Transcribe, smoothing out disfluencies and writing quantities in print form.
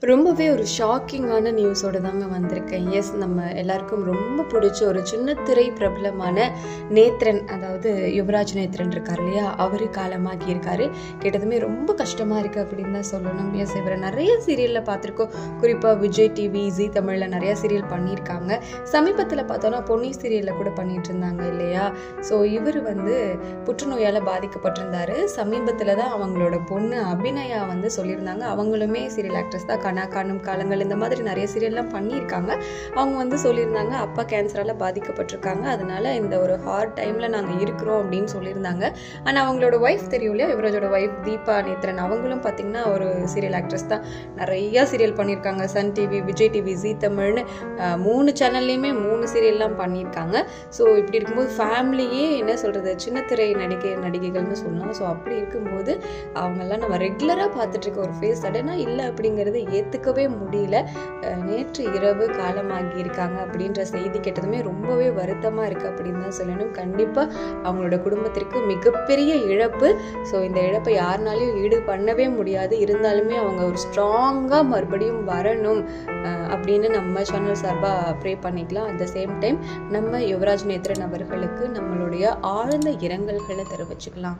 ரொம்பவே ஒரு ஷாக்கிங்கான நியூஸோட தாங்க வந்திருக்கேன். எஸ், நம்ம எல்லாருக்கும் ரொம்ப பிடிச்ச ஒரு சின்ன திரை பிரபலமான நேத்ரன், அதாவது யுவராஜ் நேத்ரன் இருக்கார் இல்லையா, அவரு காலமாகி இருக்காரு. கேட்டதுமே ரொம்ப கஷ்டமா இருக்கு அப்படின்னு தான் சொல்லணும். எஸ், இவரை நிறைய சீரியல்ல பார்த்துருக்கோம். குறிப்பா விஜய் டிவி, ஜி தமிழ்ல நிறைய சீரியல் பண்ணியிருக்காங்க. சமீபத்தில் பார்த்தோன்னா பொன்னி சீரியல்ல கூட பண்ணிட்டு இருந்தாங்க இல்லையா. ஸோ இவர் புற்றுநோயால் பாதிக்கப்பட்டிருந்தாரு. சமீபத்தில் தான் அவங்களோட பொண்ணு அபிநயா சொல்லியிருந்தாங்க. அவங்களுமே சீரியல் ஆக்ட்ரஸ் தான். கனா காணும் காலங்கள் இந்த மாதிரி நிறைய சீரியல்லாம் பண்ணியிருக்காங்க. அவங்க சொல்லியிருந்தாங்க அப்பா கேன்சரால் பாதிக்கப்பட்டிருக்காங்க, அதனால இந்த ஒரு ஹார்ட் டைமில் நாங்கள் இருக்கிறோம் அப்படின்னு சொல்லியிருந்தாங்க. ஆனால் அவங்களோட ஒய்ஃப் தெரியும் இல்லையா, யுவராஜோட ஒய்ஃப் தீபா நேத்ரன், அவங்களும் பார்த்தீங்கன்னா ஒரு சீரியல் ஆக்ட்ரஸ் தான். நிறையா சீரியல் பண்ணியிருக்காங்க. Sun TV, Vijay TV, Zee தமிழ்னு 3 சேனல்லையுமே 3 சீரியல்லாம் பண்ணியிருக்காங்க. ஸோ இப்படி இருக்கும்போது ஃபேமிலியே என்ன சொல்கிறது, சின்ன திரை நடிகைகள்னு சொல்லலாம். ஸோ அப்படி இருக்கும்போது அவங்கெல்லாம் நம்ம ரெகுலராக பார்த்துட்டு இருக்க ஒரு ஃபேஸ் சடனாக இல்லை அப்படிங்கிறது ஏற்றுக்கவே முடியல. நேற்று இரவு காலமாகி இருக்காங்க அப்படின்ற செய்தி கேட்டதுமே ரொம்பவே வருத்தமாக இருக்குது அப்படின்னு தான் சொல்லணும். கண்டிப்பாக அவங்களோட குடும்பத்திற்கு மிகப்பெரிய இழப்பு. ஸோ இந்த இழப்பை யாருனாலையும் ஈடு பண்ணவே முடியாது. இருந்தாலுமே அவங்க ஒரு ஸ்ட்ராங்காக மறுபடியும் வரணும் அப்படின்னு நம்ம சேனல் சார்பாக ப்ரே பண்ணிக்கலாம். அட் த சேம் டைம் நம்ம யுவராஜ் நேத்ரன் அவர்களுக்கு நம்மளுடைய ஆழ்ந்த இரங்கல்களை தெரிவிச்சுக்கலாம்.